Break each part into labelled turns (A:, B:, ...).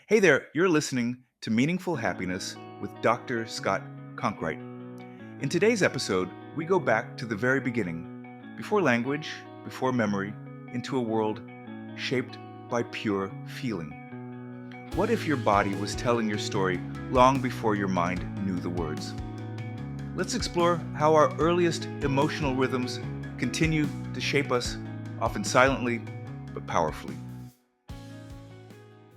A: Hey there, you're listening to Meaningful Happiness with Dr. Scott Conkright. In today's episode, we go back to the very beginning, before language, before memory, into a world shaped by pure feeling. What if your body was telling your story long before your mind knew the words? Let's explore how our earliest emotional rhythms continue to shape us, often silently but powerfully.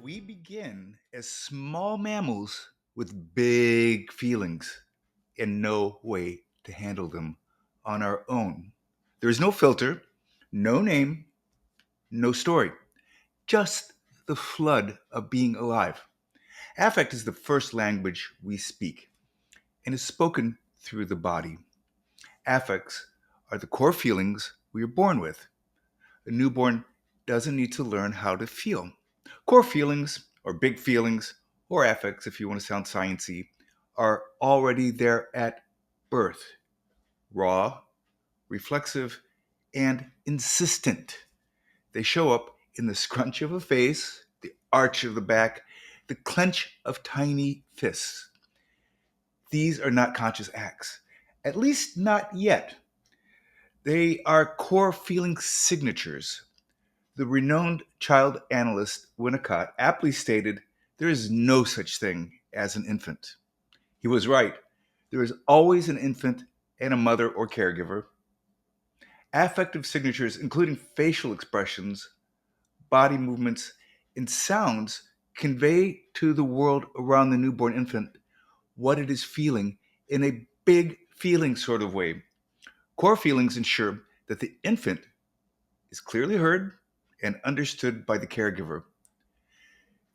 A: We begin as small mammals with big feelings and no way to handle them on our own. There is no filter, no name, no story, just the flood of being alive. Affect is the first language we speak and is spoken through the body. Affects are the core feelings we are born with. A newborn doesn't need to learn how to feel. Core feelings, or big feelings, or affects, if you want to sound sciencey, are already there at birth. Raw, reflexive, and insistent. They show up in the scrunch of a face, the arch of the back, the clench of tiny fists. These are not conscious acts, at least not yet. They are core feeling signatures. The renowned child analyst Winnicott aptly stated, "There is no such thing as an infant." He was right. There is always an infant and a mother or caregiver. Affective signatures, including facial expressions, body movements, and sounds, convey to the world around the newborn infant what it is feeling in a big feeling sort of way. Core feelings ensure that the infant is clearly heard and understood by the caregiver.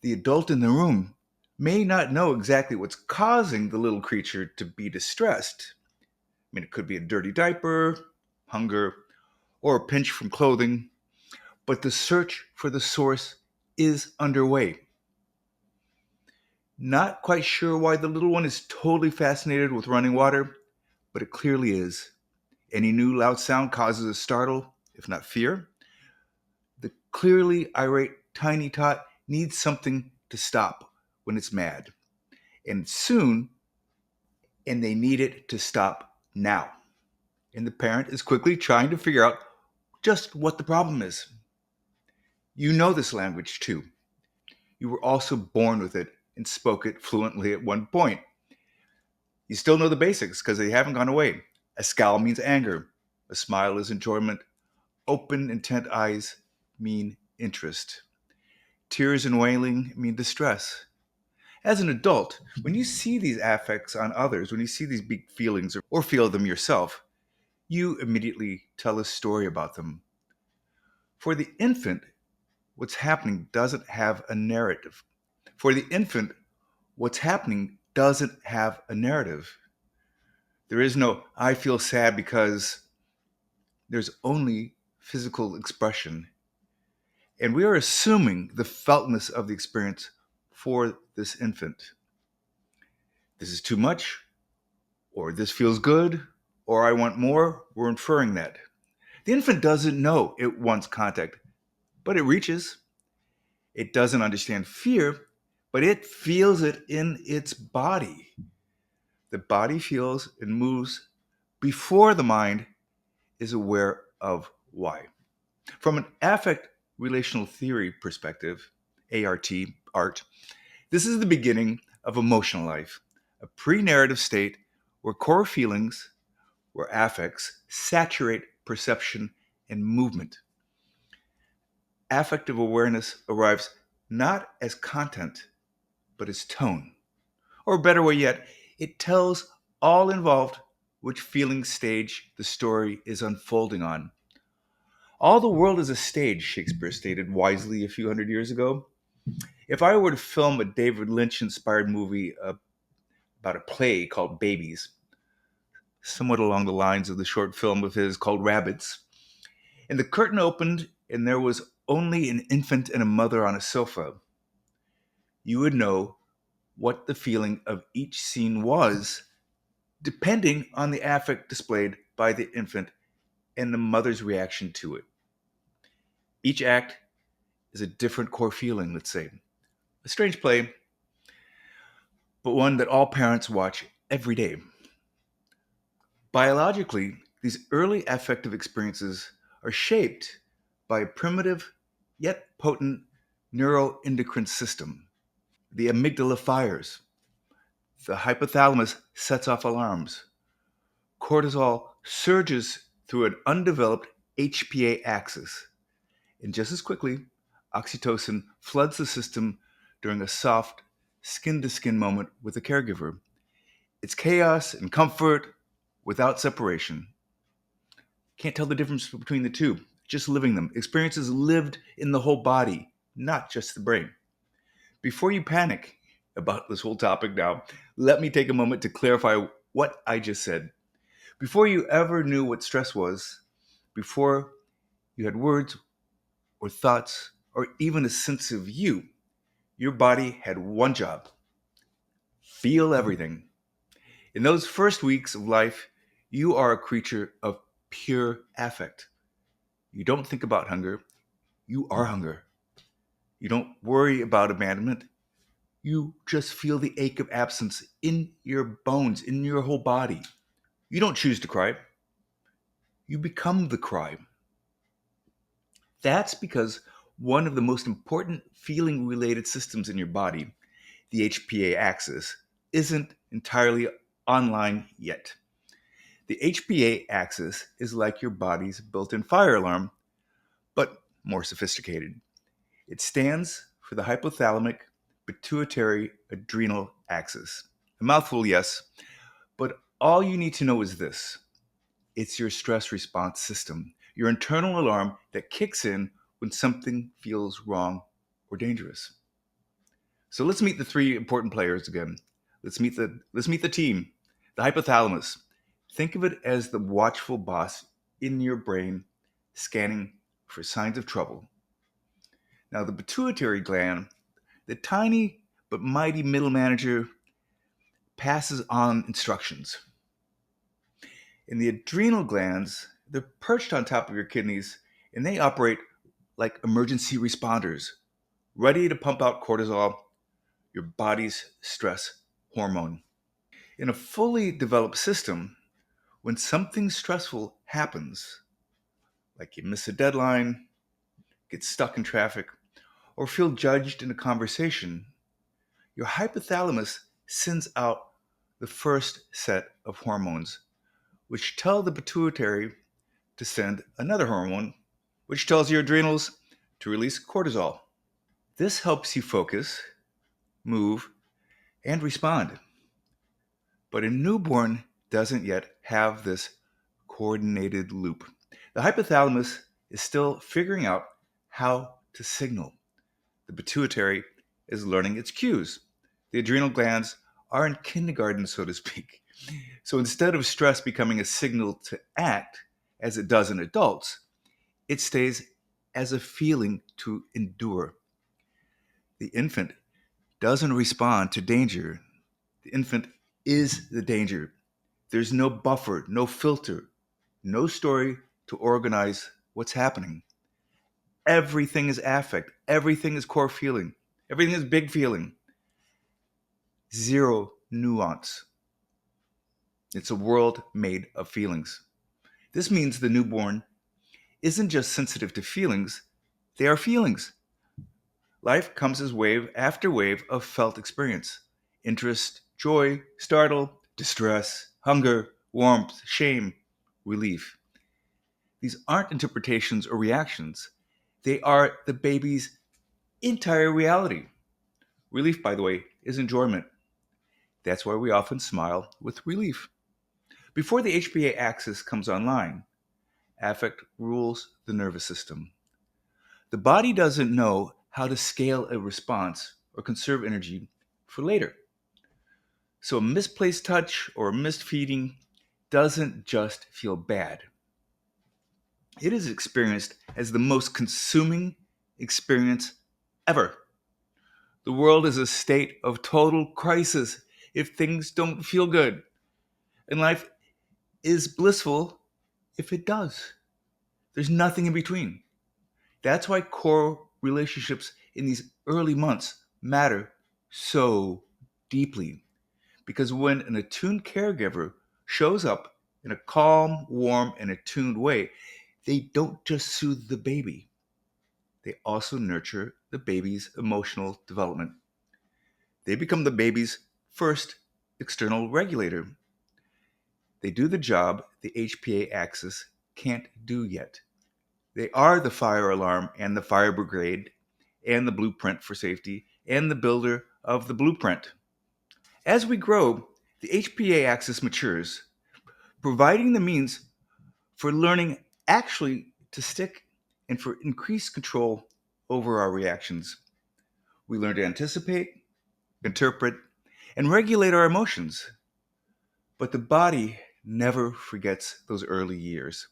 A: The adult in the room may not know exactly what's causing the little creature to be distressed. I mean, it could be a dirty diaper, hunger, or a pinch from clothing, but the search for the source is underway. Not quite sure why the little one is totally fascinated with running water, but it clearly is. Any new loud sound causes a startle, if not fear. The clearly irate tiny tot needs something to stop when it's mad. And soon, and they need it to stop now. And the parent is quickly trying to figure out just what the problem is. You know this language too. You were also born with it and spoke it fluently at one point. You still know the basics because they haven't gone away. A scowl means anger. A smile is enjoyment. Open, intent eyes mean interest. Tears and wailing mean distress. As an adult, when you see these affects on others, when you see these big feelings or feel them yourself, you immediately tell a story about them. For the infant, what's happening doesn't have a narrative. For the infant, what's happening doesn't have a narrative. There is no, "I feel sad because," there's only physical expression. And we are assuming the feltness of the experience for this infant. This is too much, or this feels good, or I want more. We're inferring that. The infant doesn't know it wants contact, but it reaches. It doesn't understand fear, but it feels it in its body. The body feels and moves before the mind is aware of why. From an affect relational theory perspective, art, this is the beginning of emotional life, a pre-narrative state where core feelings, where affects saturate perception and movement. Affective awareness arrives not as content, but as tone. Or a better way yet, it tells all involved which feeling stage the story is unfolding on. All the world is a stage, Shakespeare stated wisely a few hundred years ago. If I were to film a David Lynch inspired movie about a play called Babies, somewhat along the lines of the short film of his called Rabbits, and the curtain opened and there was only an infant and a mother on a sofa, you would know what the feeling of each scene was, depending on the affect displayed by the infant and the mother's reaction to it. Each act is a different core feeling, let's say. A strange play, but one that all parents watch every day. Biologically, these early affective experiences are shaped by a primitive yet potent neuroendocrine system. The amygdala fires, the hypothalamus sets off alarms, cortisol surges through an undeveloped HPA axis, and just as quickly, oxytocin floods the system during a soft, skin to skin moment with a caregiver. It's chaos and comfort without separation. Can't tell the difference between the two, just living them. Experiences lived in the whole body, not just the brain. Before you panic about this whole topic now, let me take a moment to clarify what I just said. Before you ever knew what stress was, before you had words or thoughts or even a sense of you, your body had one job: feel everything. In those first weeks of life, you are a creature of pure affect. You don't think about hunger, you are hunger. You don't worry about abandonment. You just feel the ache of absence in your bones, in your whole body. You don't choose to cry. You become the cry. That's because one of the most important feeling related systems in your body, the HPA axis, isn't entirely online yet. The HPA axis is like your body's built in fire alarm, but more sophisticated. It stands for the hypothalamic pituitary adrenal axis. A mouthful, yes, but all you need to know is this: it's your stress response system, your internal alarm that kicks in when something feels wrong or dangerous. So let's meet the three important players again. Let's meet the team. The hypothalamus. Think of it as the watchful boss in your brain scanning for signs of trouble. Now the pituitary gland, the tiny but mighty middle manager, passes on instructions. In the adrenal glands, they're perched on top of your kidneys and they operate like emergency responders, ready to pump out cortisol, your body's stress hormone. In a fully developed system, when something stressful happens, like you miss a deadline, get stuck in traffic, or feel judged in a conversation, your hypothalamus sends out the first set of hormones, which tell the pituitary to send another hormone, which tells your adrenals to release cortisol. This helps you focus, move, and respond. But a newborn doesn't yet have this coordinated loop. The hypothalamus is still figuring out how to signal. The pituitary is learning its cues. The adrenal glands are in kindergarten, so to speak. So instead of stress becoming a signal to act, as it does in adults, it stays as a feeling to endure. The infant doesn't respond to danger. The infant is the danger. There's no buffer, no filter, no story to organize what's happening. Everything is affect. Everything is core feeling. Everything is big feeling. Zero nuance. It's a world made of feelings. This means the newborn isn't just sensitive to feelings, they are feelings. Life comes as wave after wave of felt experience: interest, joy, startle, distress, hunger, warmth, shame, relief. These aren't interpretations or reactions, they are the baby's entire reality. Relief, by the way, is enjoyment. That's why we often smile with relief. Before the HPA axis comes online, affect rules the nervous system. The body doesn't know how to scale a response or conserve energy for later. So a misplaced touch or a missed feeding doesn't just feel bad. It is experienced as the most consuming experience ever. The world is a state of total crisis if things don't feel good, and life is blissful if it does. There's nothing in between. That's why core relationships in these early months matter so deeply because when an attuned caregiver shows up in a calm, warm, and attuned way, they don't just soothe the baby, they also nurture the baby's emotional development. They become the baby's first external regulator. They do the job the HPA axis can't do yet. They are the fire alarm and the fire brigade and the blueprint for safety and the builder of the blueprint. As we grow, the HPA axis matures, providing the means for learning actually to stick and for increased control over our reactions. We learn to anticipate, interpret, and regulate our emotions. But the body never forgets those early years.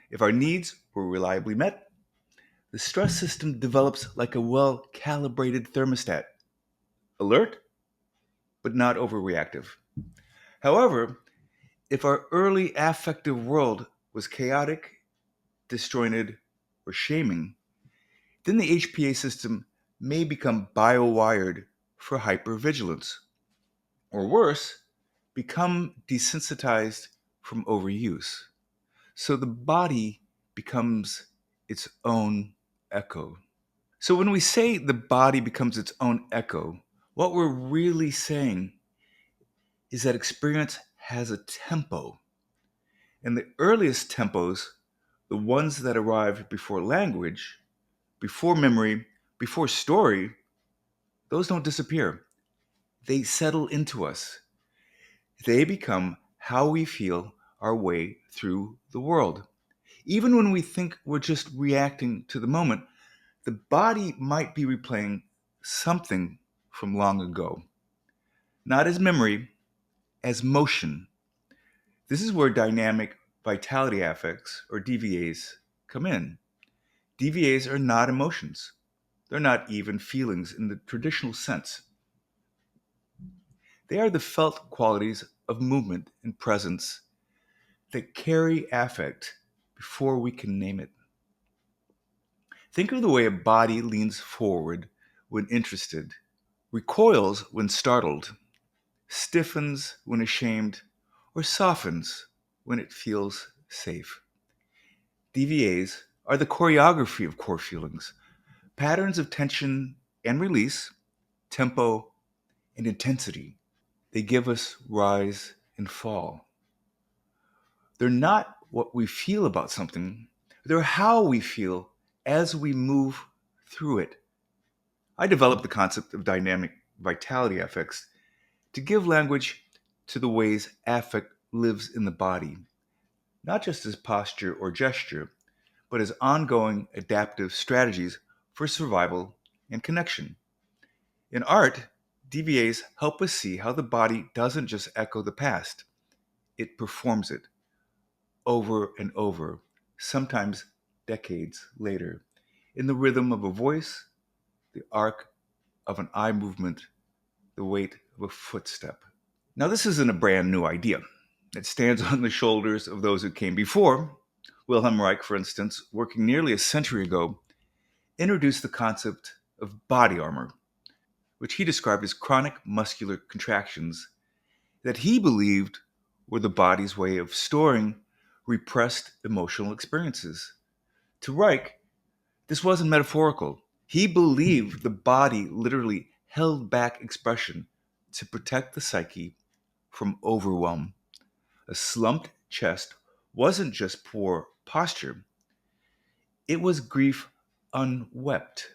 A: If our needs were reliably met, the stress system develops like a well calibrated thermostat, alert, but not overreactive. However, if our early affective world was chaotic, disjointed, or shaming, then the HPA system may become biowired for hypervigilance, or worse, become desensitized from overuse. So the body becomes its own echo. So when we say the body becomes its own echo, what we're really saying is that experience has a tempo. And the earliest tempos, the ones that arrive before language, before memory, before story, those don't disappear. They settle into us. They become how we feel our way through the world. Even when we think we're just reacting to the moment, the body might be replaying something from long ago. Not as memory, as motion. This is where dynamic vitality affects, or DVAs, come in. DVAs are not emotions. They're not even feelings in the traditional sense. They are the felt qualities of movement and presence that carry affect before we can name it. Think of the way a body leans forward when interested, recoils when startled, stiffens when ashamed, or softens when it feels safe. DVAs are the choreography of core feelings, patterns of tension and release, tempo and intensity. They give us rise and fall. They're not what we feel about something, they're how we feel as we move through it. I developed the concept of dynamic vitality affects to give language to the ways affect lives in the body, not just as posture or gesture, but as ongoing adaptive strategies for survival and connection. In art, DVAs help us see how the body doesn't just echo the past, it performs it over and over, sometimes decades later, in the rhythm of a voice, the arc of an eye movement, the weight of a footstep. Now, this isn't a brand new idea. It stands on the shoulders of those who came before. Wilhelm Reich, for instance, working nearly a century ago, introduced the concept of body armor, which he described as chronic muscular contractions that he believed were the body's way of storing repressed emotional experiences. To Reich, this wasn't metaphorical. He believed the body literally held back expression to protect the psyche from overwhelm. A slumped chest wasn't just poor posture, it was grief unwept.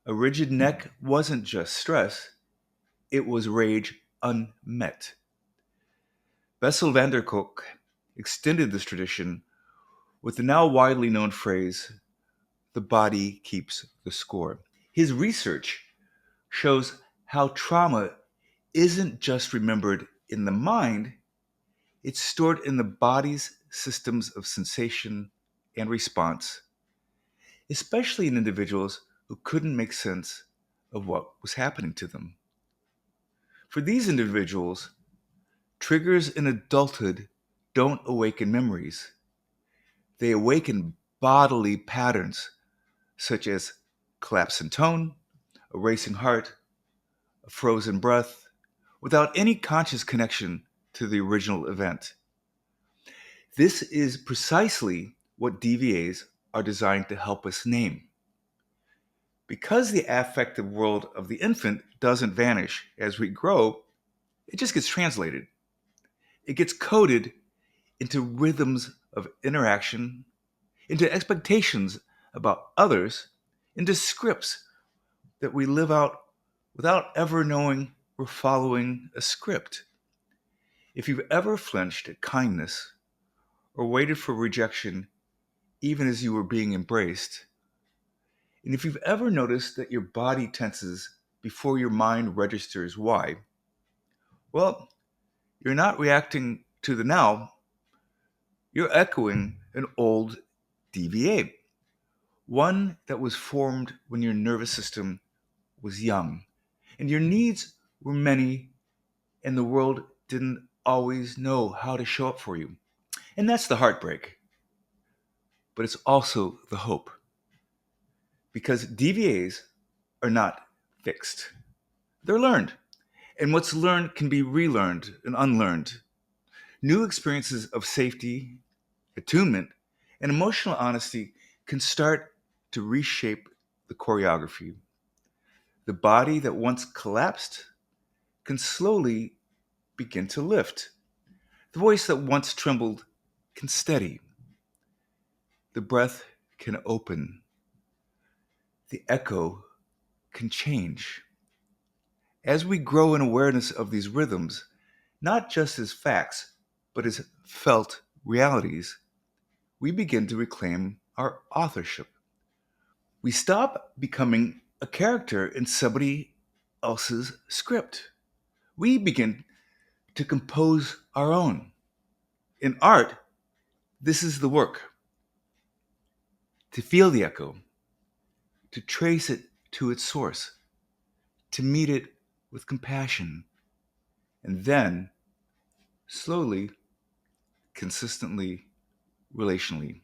A: A rigid neck wasn't just stress, it was rage unmet. Bessel van der Kolk extended this tradition with the now widely known phrase, the body keeps the score. His research shows how trauma isn't just remembered in the mind, it's stored in the body's systems of sensation and response, especially in individuals who couldn't make sense of what was happening to them. For these individuals, triggers in adulthood don't awaken memories, they awaken bodily patterns such as collapse in tone, a racing heart, a frozen breath, without any conscious connection to the original event. This is precisely what DVAs are designed to help us name. Because the affective world of the infant doesn't vanish as we grow, it just gets translated. It gets coded into rhythms of interaction, into expectations about others, into scripts that we live out without ever knowing we're following a script. If you've ever flinched at kindness or waited for rejection even as you were being embraced, and if you've ever noticed that your body tenses before your mind registers why, well, you're not reacting to the now, you're echoing an old DVA, one that was formed when your nervous system was young and your needs were many and the world didn't always know how to show up for you. And that's the heartbreak, but it's also the hope because DVAs are not fixed, they're learned. And what's learned can be relearned and unlearned. New experiences of safety, attunement, and emotional honesty can start to reshape the choreography. The body that once collapsed can slowly begin to lift. The voice that once trembled can steady. The breath can open. The echo can change. As we grow in awareness of these rhythms, not just as facts, but as felt realities, we begin to reclaim our authorship. We stop becoming a character in somebody else's script. We begin to compose our own. In art, this is the work to feel the echo, to trace it to its source, to meet it with compassion, and then, slowly, consistently, relationally,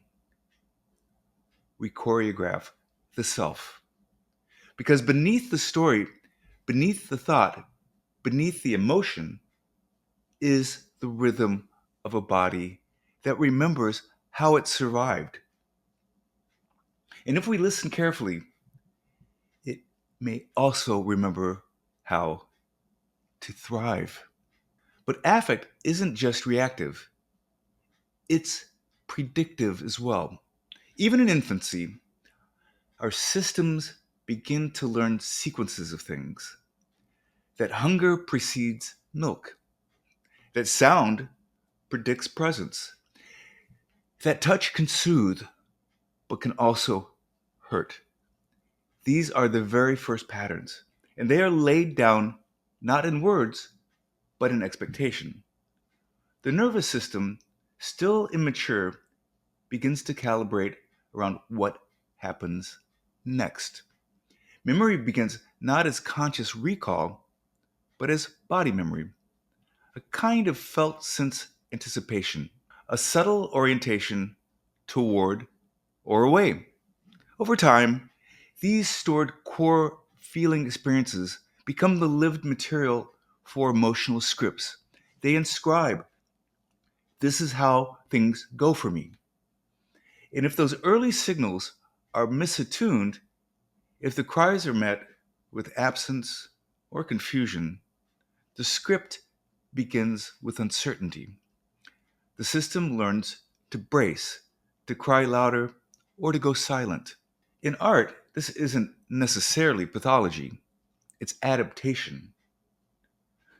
A: we choreograph the self. Because beneath the story, beneath the thought, beneath the emotion is the rhythm of a body that remembers how it survived. And if we listen carefully, it may also remember how to thrive. But affect isn't just reactive, it's predictive as well. Even in infancy, our systems begin to learn sequences of things. That hunger precedes milk, that sound predicts presence, that touch can soothe but can also hurt. These are the very first patterns, and they are laid down not in words, but in expectation. The nervous system, still immature, begins to calibrate around what happens next. Memory begins not as conscious recall, but as body memory, a kind of felt sense anticipation, a subtle orientation toward or away. Over time, these stored core feeling experiences become the lived material for emotional scripts. They inscribe, this is how things go for me. And if those early signals are misattuned, if the cries are met with absence or confusion, the script begins with uncertainty. The system learns to brace, to cry louder, or to go silent. In art, this isn't necessarily pathology, it's adaptation.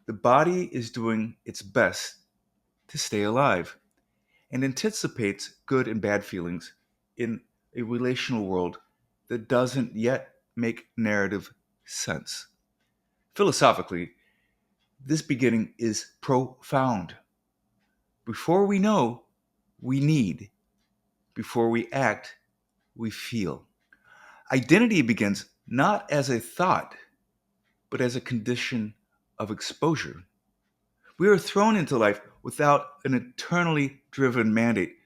A: The body is doing its best to stay alive and anticipates good and bad feelings in a relational world that doesn't yet make narrative sense. Philosophically, this beginning is profound. Before we know, we need. Before we act, we feel. Identity begins not as a thought, but as a condition of exposure. We are thrown into life without an eternally driven mandate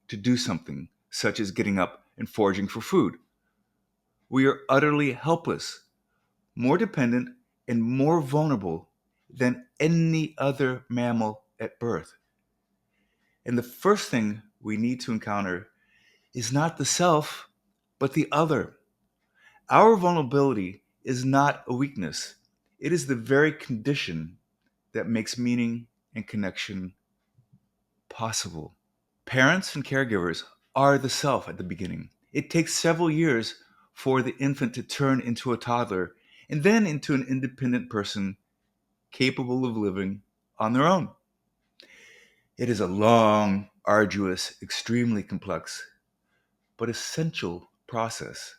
A: to do something, such as getting up and foraging for food. We are utterly helpless, more dependent, and more vulnerable than any other mammal at birth. And the first thing we need to encounter is not the self, but the other. Our vulnerability is not a weakness, it is the very condition that makes meaning and connection possible. Parents and caregivers are the self at the beginning. It takes several years for the infant to turn into a toddler and then into an independent person capable of living on their own. It is a long, arduous, extremely complex, but essential process.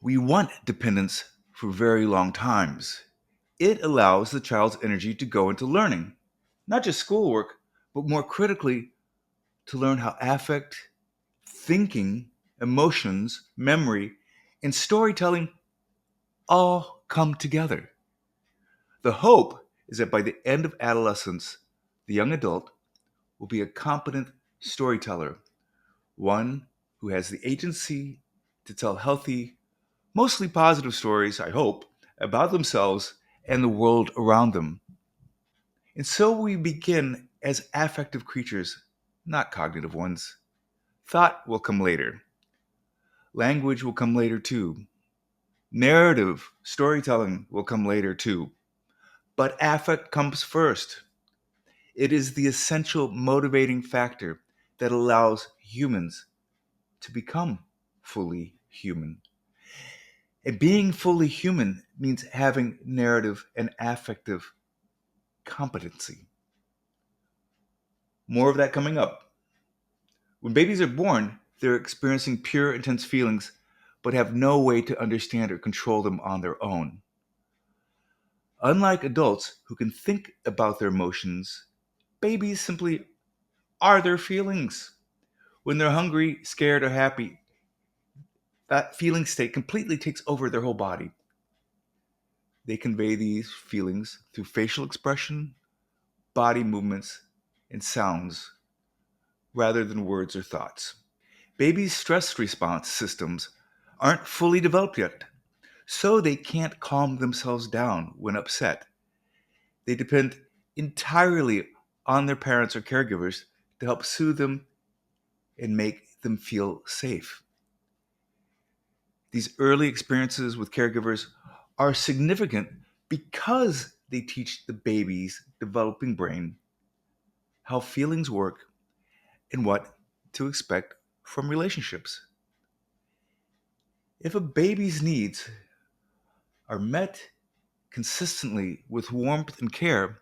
A: We want dependence for very long times. It allows the child's energy to go into learning, not just schoolwork, but more critically, to learn how affect, thinking, emotions, memory, and storytelling all come together. The hope is that by the end of adolescence, the young adult will be a competent storyteller, one who has the agency to tell healthy, mostly positive stories, I hope, about themselves and the world around them. And so we begin as affective creatures, not cognitive ones. Thought will come later. Language will come later too. Narrative, storytelling will come later too. But affect comes first. It is the essential motivating factor that allows humans to become fully human. And being fully human means having narrative and affective competency. More of that coming up. When babies are born, they're experiencing pure, intense feelings, but have no way to understand or control them on their own. Unlike adults who can think about their emotions, babies simply are their feelings. When they're hungry, scared, or happy, that feeling state completely takes over their whole body. They convey these feelings through facial expression, body movements, and sounds rather than words or thoughts. Babies' stress response systems aren't fully developed yet, so they can't calm themselves down when upset. They depend entirely on their parents or caregivers to help soothe them and make them feel safe. These early experiences with caregivers are significant because they teach the baby's developing brain how feelings work and what to expect from relationships. If a baby's needs are met consistently with warmth and care,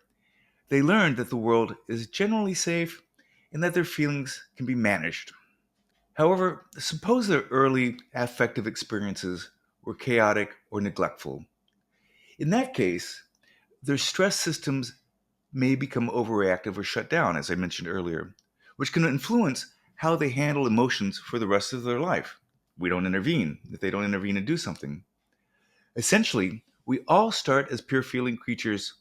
A: they learn that the world is generally safe and that their feelings can be managed. However, suppose their early affective experiences were chaotic or neglectful. In that case, their stress systems may become overreactive or shut down, as I mentioned earlier, which can influence how they handle emotions for the rest of their life. We don't intervene if they don't intervene and do something. Essentially, we all start as pure feeling creatures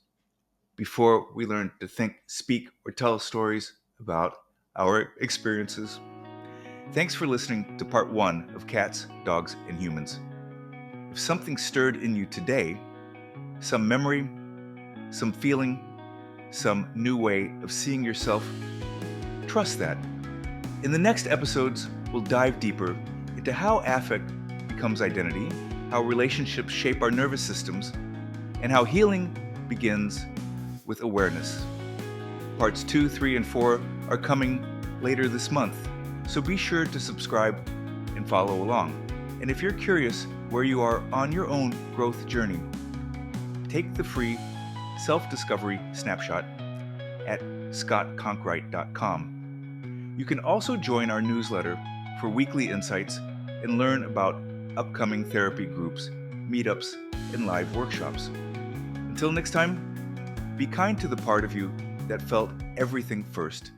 A: before we learn to think, speak, or tell stories about our experiences. Thanks for listening to part one of Cats, Dogs, and Humans. If something stirred in you today, some memory, some feeling, some new way of seeing yourself, trust that. In the next episodes, we'll dive deeper into how affect becomes identity, how relationships shape our nervous systems, and how healing begins with awareness. Parts 2, 3, and 4 are coming later this month, so be sure to subscribe and follow along. And if you're curious where you are on your own growth journey, take the free self-discovery snapshot at scottconkright.com. You can also join our newsletter for weekly insights and learn about upcoming therapy groups, meetups, and live workshops. Until next time, be kind to the part of you that felt everything first